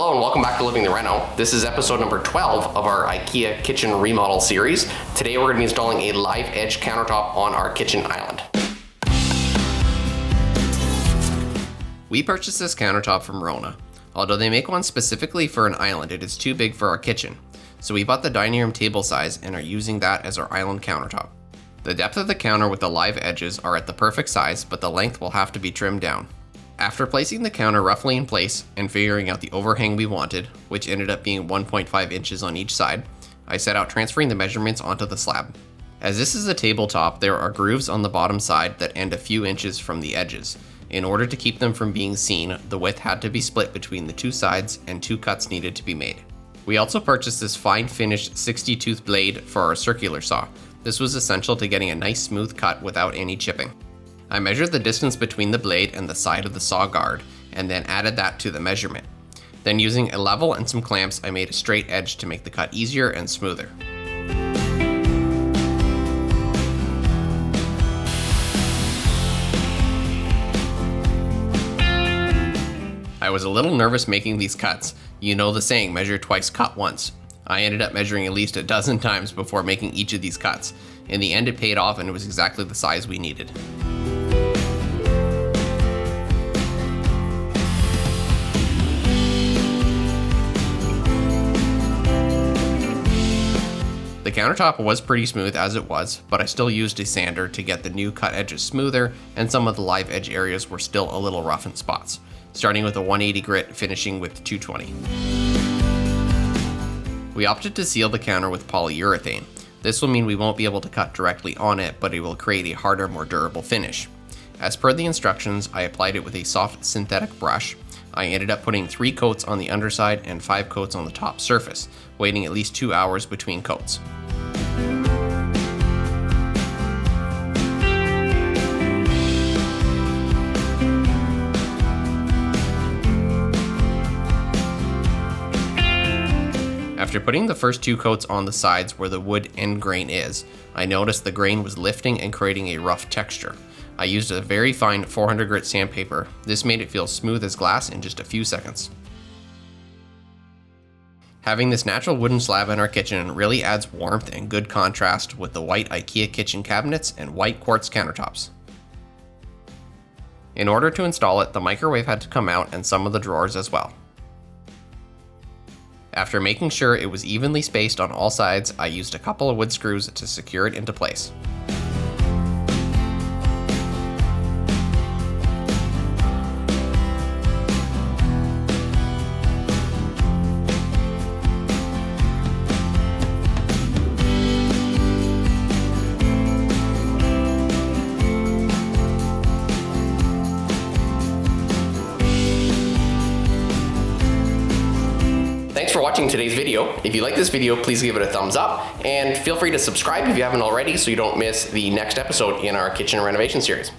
Hello and welcome back to Living the Reno. This is episode number 12 of our Ikea kitchen remodel series. Today we're going to be installing a live edge countertop on our kitchen island. We purchased this countertop from Rona. Although they make one specifically for an island, it is too big for our kitchen. So we bought the dining room table size and are using that as our island countertop. The depth of the counter with the live edges are at the perfect size, but the length will have to be trimmed down. After placing the counter roughly in place and figuring out the overhang we wanted, which ended up being 1.5 inches on each side, I set out transferring the measurements onto the slab. As this is a tabletop, there are grooves on the bottom side that end a few inches from the edges. In order to keep them from being seen, the width had to be split between the two sides and 2 cuts needed to be made. We also purchased this fine finished 60-tooth blade for our circular saw. This was essential to getting a nice smooth cut without any chipping. I measured the distance between the blade and the side of the saw guard, and then added that to the measurement. Then using a level and some clamps, I made a straight edge to make the cut easier and smoother. I was a little nervous making these cuts. You know the saying, measure twice, cut once. I ended up measuring at least a dozen times before making each of these cuts. In the end, it paid off and it was exactly the size we needed. The countertop was pretty smooth as it was, but I still used a sander to get the new cut edges smoother, and some of the live edge areas were still a little rough in spots, starting with a 180 grit, finishing with 220. We opted to seal the counter with polyurethane. This will mean we won't be able to cut directly on it, but it will create a harder, more durable finish. As per the instructions, I applied it with a soft synthetic brush. I ended up putting 3 coats on the underside and 5 coats on the top surface, waiting at least 2 hours between coats. After putting the first 2 coats on the sides where the wood end grain is, I noticed the grain was lifting and creating a rough texture. I used a very fine 400 grit sandpaper. This made it feel smooth as glass in just a few seconds. Having this natural wooden slab in our kitchen really adds warmth and good contrast with the white Ikea kitchen cabinets and white quartz countertops. In order to install it, the microwave had to come out and some of the drawers as well. After making sure it was evenly spaced on all sides, I used a couple of wood screws to secure it into place. Thanks for watching today's video. If you like this video, please give it a thumbs up and feel free to subscribe if you haven't already so you don't miss the next episode in our kitchen renovation series.